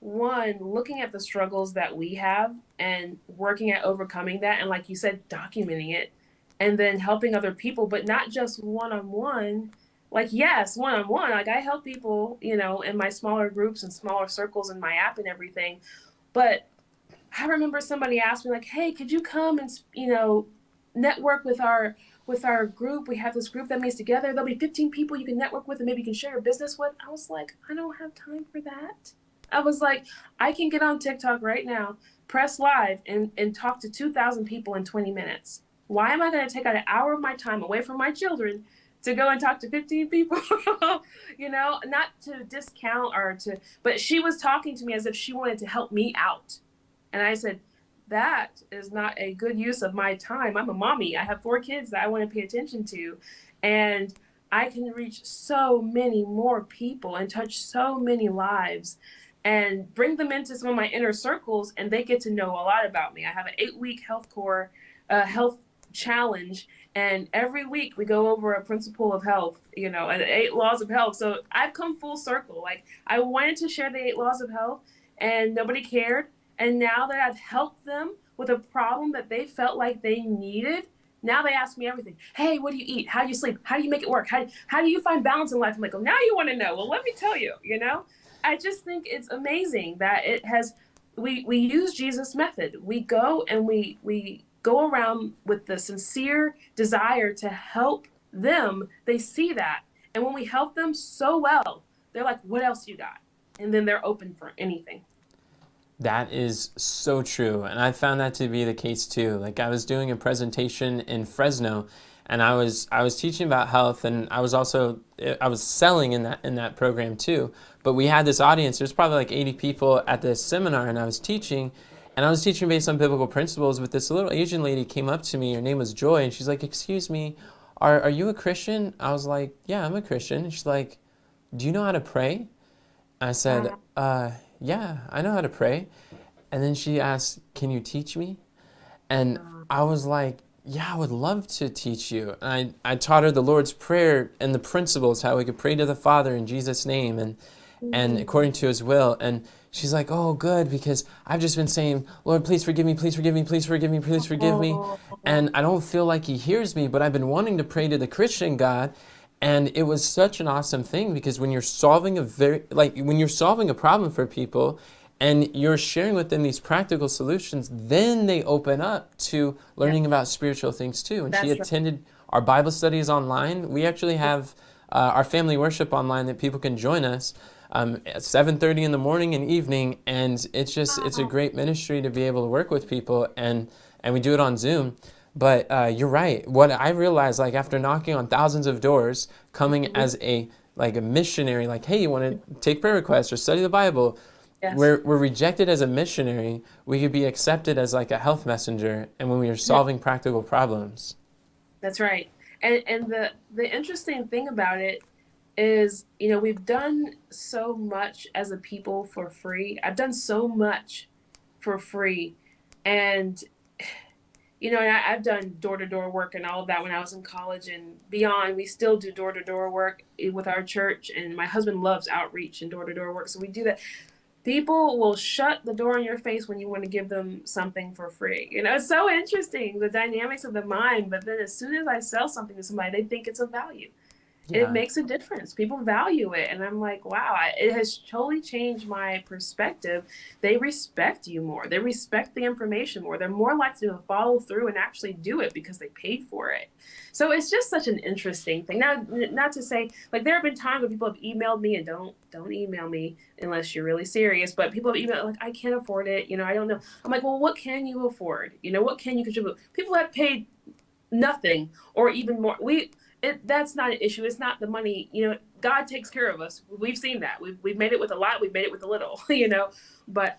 one, looking at the struggles that we have and working at overcoming that. And like you said, documenting it, and then helping other people, but not just one on one. Like, yes, one on one. Like, I help people, in my smaller groups and smaller circles in my app and everything. But I remember somebody asked me like, "Hey, could you come and network with our group? We have this group that meets together. There'll be 15 people you can network with, and maybe you can share your business with." I was like, "I don't have time for that." I was like, "I can get on TikTok right now, press live, and talk to 2,000 people in 20 minutes. Why am I going to take an hour of my time away from my children to go and talk to 15 people?" Not to discount or to, but she was talking to me as if she wanted to help me out. And I said, that is not a good use of my time. I'm a mommy. I have 4 kids that I want to pay attention to. And I can reach so many more people and touch so many lives and bring them into some of my inner circles, and they get to know a lot about me. I have an 8-week health challenge, and every week we go over a principle of health, and 8 laws of health. So I've come full circle. Like, I wanted to share the 8 laws of health, and nobody cared. And now that I've helped them with a problem that they felt like they needed, now they ask me everything. Hey, what do you eat? How do you sleep? How do you make it work? How do you find balance in life? I'm like, oh, now you want to know. Well, let me tell you. I just think it's amazing that it has, we use Jesus' method. We go and we go around with the sincere desire to help them. They see that. And when we help them so well, they're like, what else you got? And then they're open for anything. That is so true. And I found that to be the case too. Like, I was doing a presentation in Fresno, and I was teaching about health, and I was selling in that program too. But we had this audience, there's probably like 80 people at this seminar, and I was teaching, based on biblical principles. But this little Asian lady came up to me, her name was Joy, and she's like, "Excuse me, are you a Christian?" I was like, "Yeah, I'm a Christian." And she's like, "Do you know how to pray?" I said, "Yeah, I know how to pray." And then she asked, "Can you teach me?" And I was like, "Yeah, I would love to teach you." And I taught her the Lord's Prayer and the principles, how we could pray to the Father in Jesus' name and according to his will. And she's like, "Oh, good, because I've just been saying, Lord, please forgive me, please forgive me, please forgive me, please forgive me. Oh, And I don't feel like he hears me, but I've been wanting to pray to the Christian God." And it was such an awesome thing, because when you're solving a problem for people and you're sharing with them these practical solutions, then they open up to yeah, learning about spiritual things too. And she that's right. attended our Bible studies online. We actually have our family worship online that people can join us at 7:30 in the morning and evening, and it's a Oh, great ministry to be able to work with people, and we do it on Zoom. But you're right. What I realized, like, after knocking on thousands of doors, coming mhm. as a missionary, like, "Hey, you want to take prayer requests or study the Bible?" Yes. We're rejected as a missionary. We could be accepted as like a health messenger, and when we are Yeah, solving practical problems. that's right. And the interesting thing about it is, we've done so much as a people for free. I've done so much for free. And I've done door-to-door work and all of that when I was in college and beyond. We still do door-to-door work with our church, and my husband loves outreach and door-to-door work, so we do that. People will shut the door in your face when you want to give them something for free. It's so interesting, the dynamics of the mind. But then as soon as I sell something to somebody, they think it's of value. It Yeah. makes a difference. People value it. And I'm like, wow, it has totally changed my perspective. They respect you more. They respect the information more. They're more likely to follow through and actually do it because they paid for it. So it's just such an interesting thing. Now, not to say, like, there have been times when people have emailed me, and don't email me unless you're really serious, but people have emailed like, I can't afford it. I don't know. I'm like, well, what can you afford? What can you contribute? People have paid nothing or even more. That's not an issue. It's not the money. God takes care of us. We've seen that. We've made it with a lot. We've made it with a little. But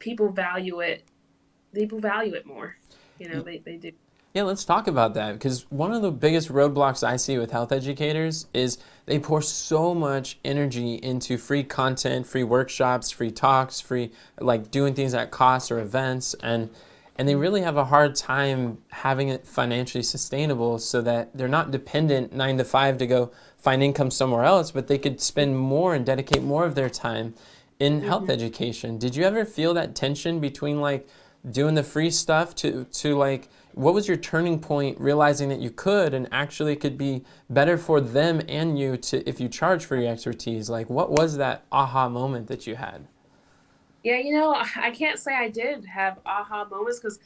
people value it. People value it more. They do. Yeah, let's talk about that, because one of the biggest roadblocks I see with health educators is they pour so much energy into free content, free workshops, free talks, free, like, doing things at cost or events, and they really have a hard time having it financially sustainable, so that they're not dependent 9 to 5 to go find income somewhere else, but they could spend more and dedicate more of their time in health Mm-hmm. education. Did you ever feel that tension between, like, doing the free stuff to like, what was your turning point, realizing that you could and actually could be better for them and you to, if you charge for your expertise? Like, what was that aha moment that you had? Yeah, I can't say I did have aha moments because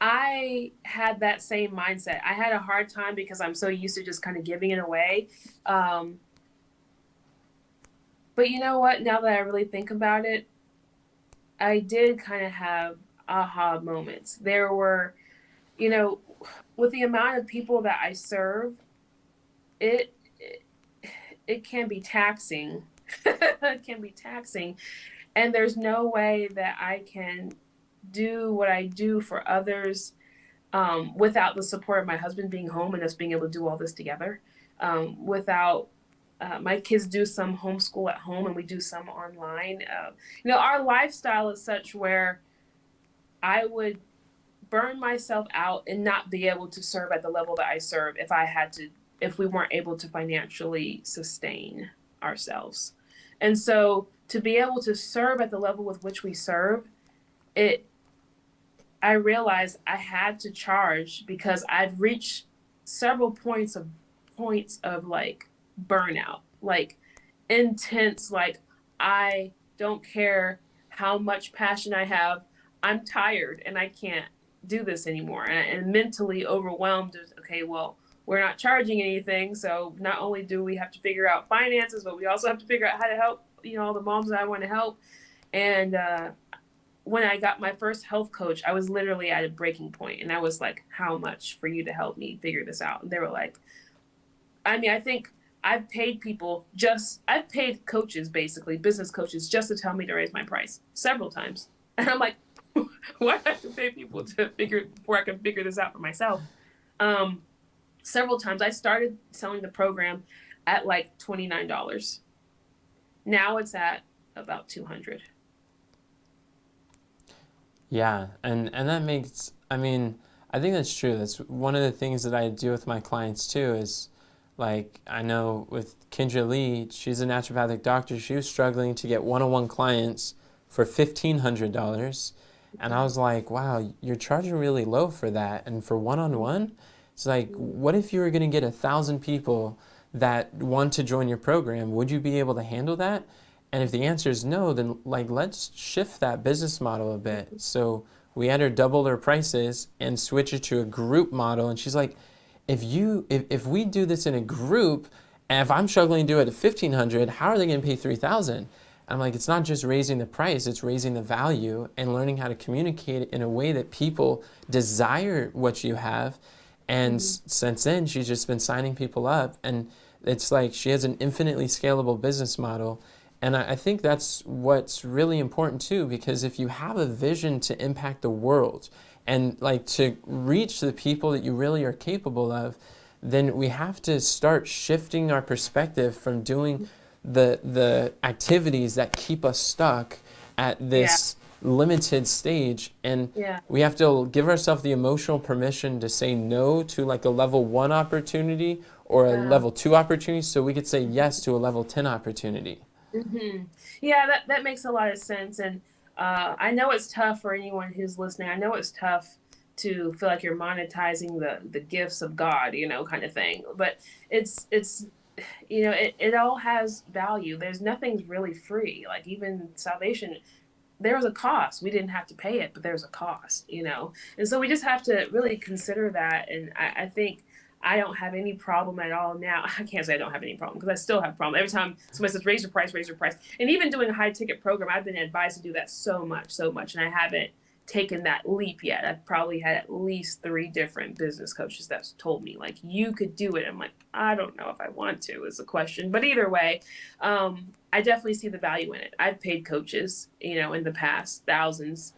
I had that same mindset. I had a hard time because I'm so used to just kind of giving it away. Um, but you know what? Now that I really think about it, I did kind of have aha moments. There were, you know, with the amount of people that I serve, it it can be taxing. It can be taxing, and there's no way that I can do what I do for others without the support of my husband being home and us being able to do all this together. without my kids do some homeschool at home and we do some online. Our lifestyle is such where I would burn myself out and not be able to serve at the level that I serve if we weren't able to financially sustain ourselves. And so to be able to serve at the level with which we serve, it I realized I had to charge because I'd reached several points of like burnout, like intense, like I don't care how much passion I have, I'm tired and I can't do this anymore, and mentally overwhelmed. Okay, well, we're not charging anything, so not only do we have to figure out finances, but we also have to figure out how to help all the moms that I want to help. And when I got my first health coach, I was literally at a breaking point, and I was like, how much for you to help me figure this out? And they were like, I think I've paid coaches, basically business coaches, just to tell me to raise my price several times. And I'm like, why do I have to pay people to figure before I can figure this out for myself? Um, Several times I started selling the program at like $29. Now it's at about 200. Yeah, and that makes, I mean, I think that's true. That's one of the things that I do with my clients too is like I know with Kendra Lee, she's a naturopathic doctor. She was struggling to get one-on-one clients for $1,500. And I was like, wow, you're charging really low for that. And for one-on-one, it's like, what if you were going to get 1,000 people that want to join your program? Would you be able to handle that? And if the answer is no, then like let's shift that business model a bit. So we had her double her prices and switch it to a group model. And she's like, if we do this in a group, and if I'm struggling to do it at 1,500, how are they going to pay 3,000? I'm like, it's not just raising the price, it's raising the value and learning how to communicate it in a way that people desire what you have. And since then, she's just been signing people up. And it's like she has an infinitely scalable business model. And I think that's what's really important too, because if you have a vision to impact the world and like to reach the people that you really are capable of, then we have to start shifting our perspective from doing the activities that keep us stuck at Yeah, this limited stage, and yeah, we have to give ourselves the emotional permission to say no to like a level 1 opportunity or a uh, level 2 opportunity so we could say yes to a level 10 opportunity. hmm yeah. That makes a lot of sense, and I know it's tough for anyone who's listening. I know it's tough to feel like you're monetizing the gifts of God, kind of thing. But it's it all has value. There's nothing's really free. Like even salvation, there was a cost. We didn't have to pay it, but there's a cost. And so we just have to really consider that. And I think I don't have any problem at all now. I can't say I don't have any problem because I still have a problem. Every time somebody says, raise your price. And even doing a high ticket program, I've been advised to do that so much, so much. And I haven't taken that leap yet. I've probably had at least 3 different business coaches that's told me, like, you could do it. I'm like, I don't know if I want to, is the question. But either way, I definitely see the value in it. I've paid coaches, in the past, thousands.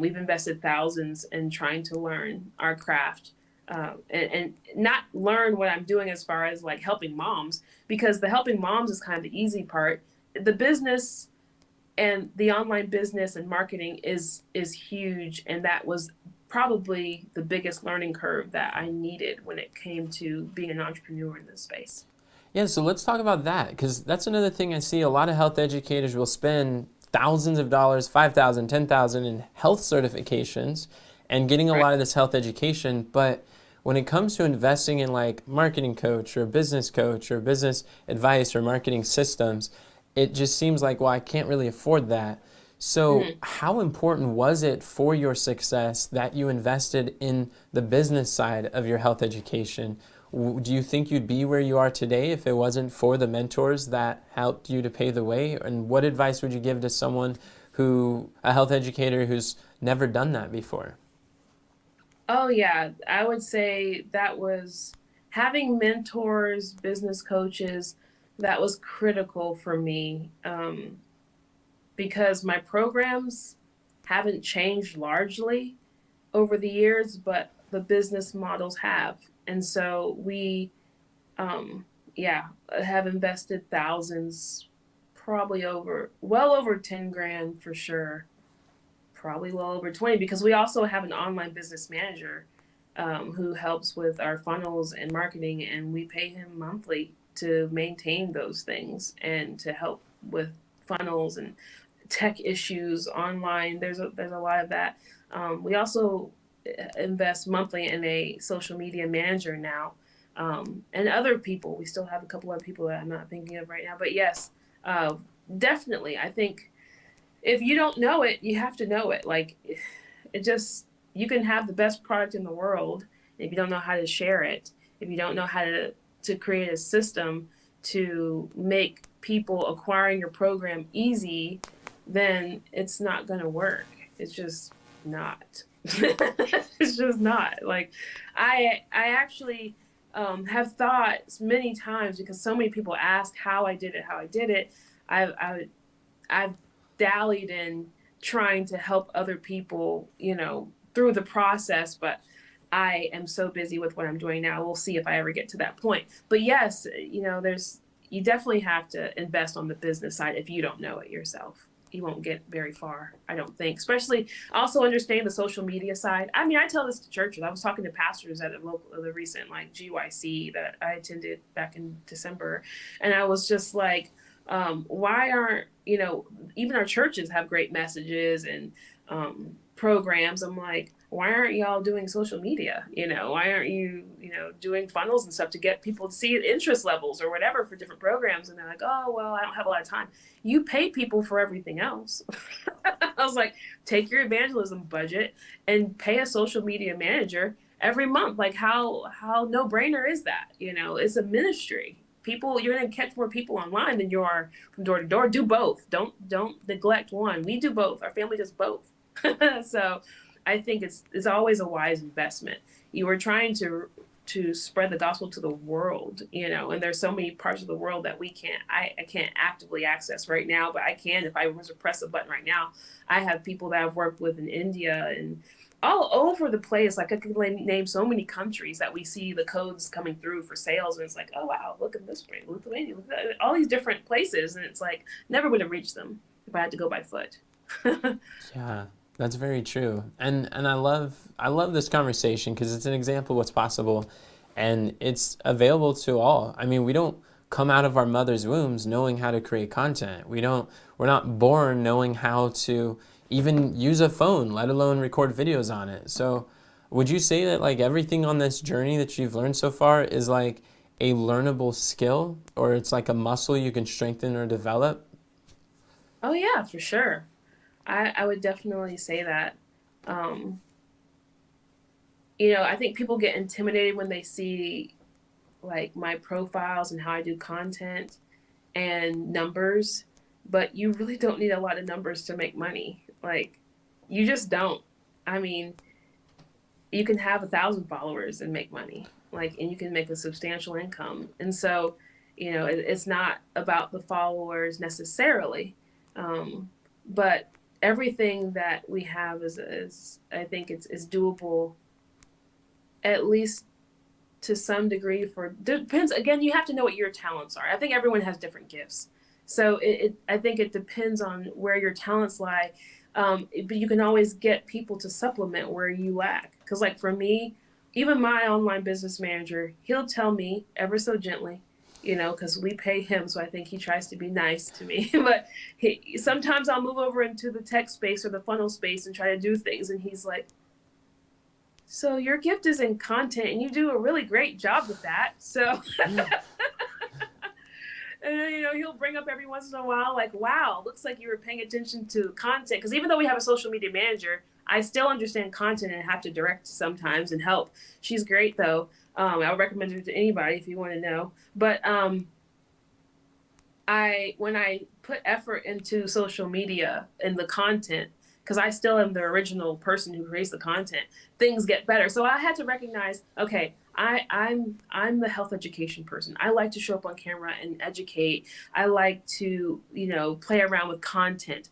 We've invested thousands in trying to learn our craft, and not learn what I'm doing as far as like helping moms, because the helping moms is kind of the easy part. The business and the online business and marketing is huge, and that was probably the biggest learning curve that I needed when it came to being an entrepreneur in this space. Yeah, so let's talk about that because that's another thing I see a lot of health educators will spend thousands of dollars, 5,000, 10,000 in health certifications and getting a Right. lot of this health education, but when it comes to investing in like marketing coach or business coach or business advice or marketing systems, it just seems like, well, I can't really afford that. So, Mm-hmm. how important was it for your success that you invested in the business side of your health education? Do you think you'd be where you are today if it wasn't for the mentors that helped you to pay the way? And what advice would you give to someone a health educator who's never done that before? Oh yeah, I would say that was having mentors, business coaches, that was critical for me, because my programs haven't changed largely over the years, but the business models have. And so we Um, yeah, I have invested thousands, probably well over 10 grand for sure, probably well over 20, because we also have an online business manager who helps with our funnels and marketing, and we pay him monthly to maintain those things and to help with funnels and tech issues online. There's a lot of that. We also invest monthly in a social media manager now, and other people. We still have a couple of people that I'm not thinking of right now, but yes, uh, definitely. I think if you don't know it, you have to know it. Like, it just, you can have the best product in the world, and if you don't know how to share it, if you don't know how to create a system to make people acquiring your program easy, then it's not going to work. It's just not. It's just not. Like, I actually have thought many times, because so many people ask how I did it, how I did it. I I've dallied in trying to help other people, through the process, but I am so busy with what I'm doing now. We'll see if I ever get to that point. But yes, you definitely have to invest on the business side. If you don't know it yourself, you won't get very far, I don't think. Especially also understanding the social media side. I mean, I tell this to churches. I was talking to pastors at the recent like GYC that I attended back in December, and I was just like, why aren't, even our churches have great messages and programs. I'm like, why aren't y'all doing social media? Why aren't you, doing funnels and stuff to get people to see interest levels or whatever for different programs? And they're like, oh, well, I don't have a lot of time. You pay people for everything else. I was like, take your evangelism budget and pay a social media manager every month. Like, how no brainer is that? It's a ministry. People, you're going to catch more people online than you are from door to door. Do both. Don't neglect one. We do both. Our family does both. So I think it's always a wise investment. You are trying to spread the gospel to the world, and there's so many parts of the world that I can't actively access right now, but I can. If I was to press a button right now, I have people that I've worked with in India and all over the place. Like, I could name so many countries that we see the codes coming through for sales, and it's like, oh wow, look at this place, Lithuania, look at all these different places, and it's like, never would have reached them if I had to go by foot. Yeah, that's very true. And I love this conversation because it's an example of what's possible and it's available to all. I mean, we don't come out of our mother's wombs knowing how to create content. We're not born knowing how to even use a phone, let alone record videos on it. So, would you say that like everything on this journey that you've learned so far is like a learnable skill or it's like a muscle you can strengthen or develop? Oh yeah, for sure. I would definitely say that. Um, I think people get intimidated when they see like my profiles and how I do content and numbers, but you really don't need a lot of numbers to make money. Like, you just don't. I mean, you can have 1,000 followers and make money, like, and you can make a substantial income. And so, it's not about the followers necessarily, but everything that we have is I think is doable, at least to some degree. For depends, again, you have to know what your talents are. I think everyone has different gifts, so I think it depends on where your talents lie. But you can always get people to supplement where you lack, because like for me, even my online business manager, he'll tell me ever so gently, because we pay him, so I think he tries to be nice to me. But sometimes I'll move over into the tech space or the funnel space and try to do things, and he's like, so your gift is in content and you do a really great job with that. So, and then, he'll bring up every once in a while, like, wow, looks like you were paying attention to content. Because even though we have a social media manager, I still understand content and have to direct sometimes and help. She's great though. I would recommend her to anybody if you want to know. But when I put effort into social media and the content, because I still am the original person who creates the content, things get better. So I had to recognize, okay, I'm the health education person. I like to show up on camera and educate. I like to, play around with content.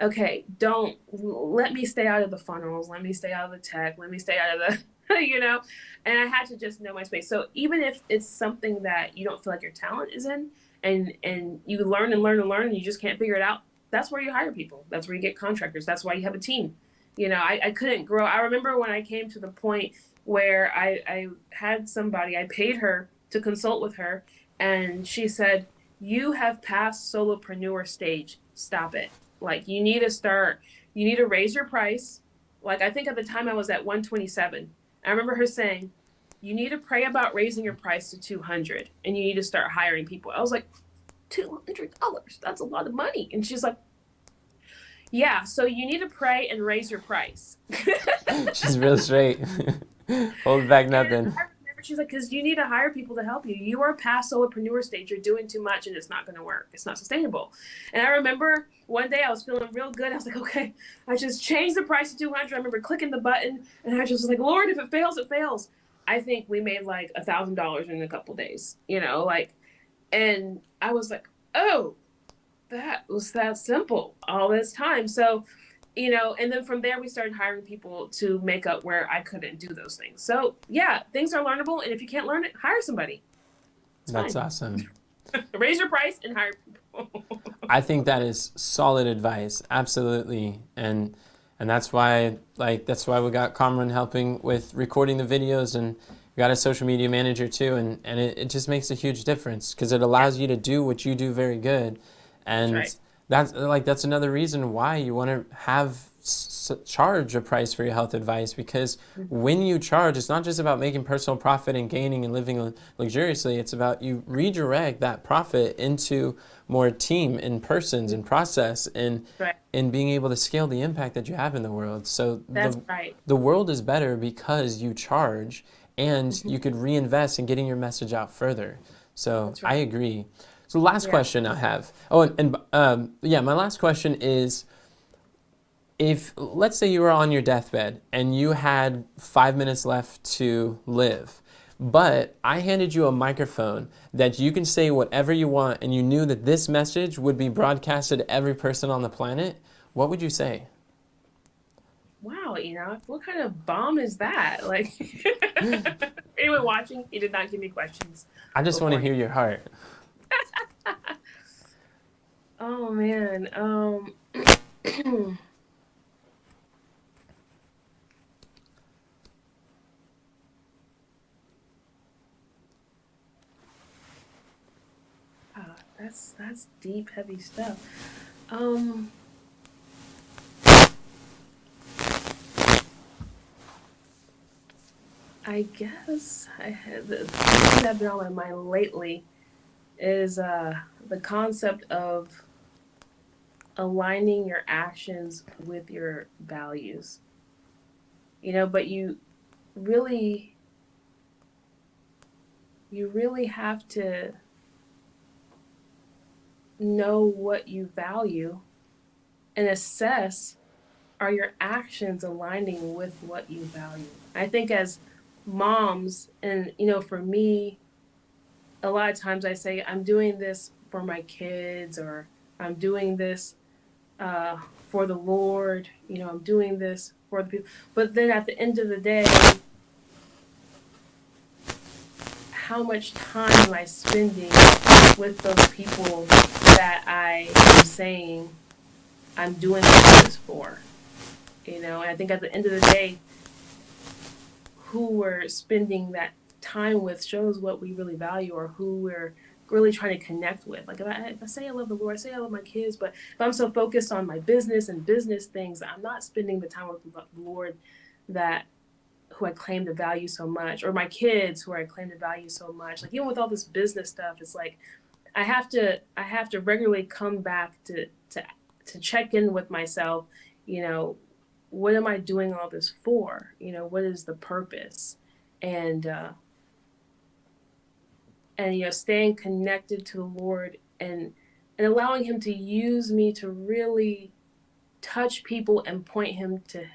Okay, don't let me stay out of the funnels. Let me stay out of the tech. Let me stay out of the you know, and I had to just know my space. So even if it's something that you don't feel like your talent is in, and you learn and learn and learn, and you just can't figure it out, that's where you hire people. That's where you get contractors. That's why you have a team. You know, I couldn't grow. I remember when I came to the point where I had somebody, I paid her to consult with her, and she said, "You have passed solopreneur stage. Stop it. Like you need to start. You need to raise your price." Like I think at the time I was at 127. I remember her saying, "You need to pray about raising your price to 200, and you need to start hiring people." I was like, $200? That's a lot of money. And she's like, "Yeah, so you need to pray and raise your price." She's real straight. Hold back And nothing. I remember she's like, because you need to hire people to help you. You are past solopreneur stage. You're doing too much and it's not going to work. It's not sustainable. And I remember one day I was feeling real good. I was like, okay, I just changed the price to 200. I remember clicking the button and I just was like, Lord, if it fails, it fails. I think we made like $1,000 in a couple days, you know, like, and I was like, oh, that was that simple all this time. So, you know, and then from there we started hiring people to make up where I couldn't do those things. So yeah, things are learnable, and if you can't learn it, hire somebody. It's That's fine. awesome. Raise your price and hire people. I think that is solid advice, absolutely, and that's why that's why we got Cameron helping with recording the videos, and we got a social media manager too, and it just makes a huge difference because it Yeah, allows you to do what you do very good, that's and right. that's another reason why you want to have charge a price for your health advice, because when you charge, it's not just about making personal profit and gaining and living luxuriously. It's about you redirect that profit into more team and persons and process Right. and being able to scale the impact that you have in the world. So That's right. the world is better because you charge, and you could reinvest in getting your message out further. So That's I right. agree. So last Yeah. question I have. Oh, yeah, my last question is, if let's say you were on your deathbed and you had 5 minutes left to live, but I handed you a microphone that you can say whatever you want, and you knew that this message would be broadcasted to every person on the planet, what would you say? Wow, Enoch, what kind of bomb is that? Like, anyone watching, he did not give me questions I just want to hear beforehand. your heart. Oh man. That's deep, heavy stuff. Um, I guess the thing that's been on my mind lately is the concept of aligning your actions with your values. You know, but really, you really have to know what you value and assess, are your actions aligning with what you value? I think as moms, and you know, for me, a lot of times I say, I'm doing this for my kids, or I'm doing this for the Lord, you know, I'm doing this for the people. But then at the end of the day, how much time am I spending with those people that I am saying I'm doing this for? You know, and I think at the end of the day, who we're spending that time with shows what we really value, or who we're really trying to connect with. Like if I say I love the Lord, I say I love my kids, but if I'm so focused on my business and business things, I'm not spending the time with the Lord that who I claim to value so much, or my kids who I claim to value so much. Like even with all this business stuff, it's like I have to regularly come back to check in with myself, you know, what am I doing all this for? You know, what is the purpose? And and you know, staying connected to the Lord, and allowing him to use me to really touch people and point him to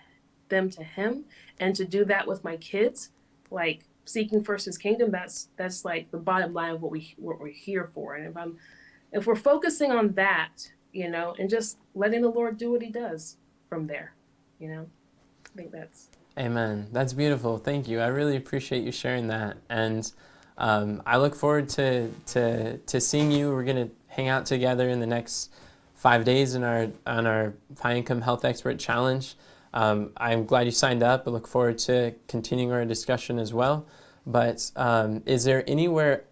them to him, and to do that with my kids, like seeking first his kingdom. That's like the bottom line of what we're here for. And if we're focusing on that, you know, and just letting the Lord do what he does from there, you know, I think that's. Amen. That's beautiful. Thank you. I really appreciate you sharing that. And I look forward to seeing you. We're going to hang out together in the next 5 days in our High Income Health Expert Challenge. I'm glad you signed up. I look forward to continuing our discussion as well. But is there anything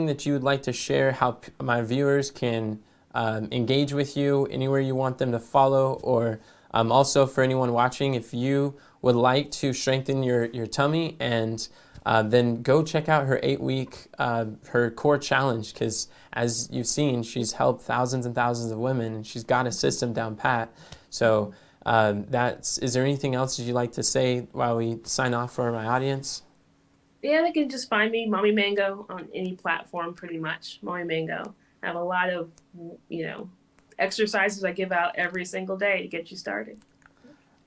that you would like to share, how my viewers can engage with you, anywhere you want them to follow, or also for anyone watching, if you would like to strengthen your tummy, and then go check out her 8-week, her core challenge, because as you've seen, she's helped thousands and thousands of women, and she's got a system down pat. So is there anything else that you'd like to say while we sign off for my audience? Yeah, they can just find me, Mommy Mango, on any platform pretty much. Mommy Mango. I have a lot of, exercises I give out every single day to get you started.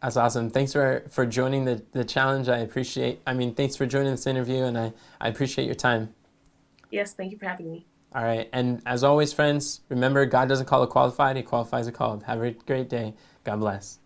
That's awesome. Thanks for joining the challenge. Thanks for joining this interview, and I appreciate your time. Yes, thank you for having me. All right. And as always, friends, remember, God doesn't call a qualified, He qualifies a called. Have a great day. God bless.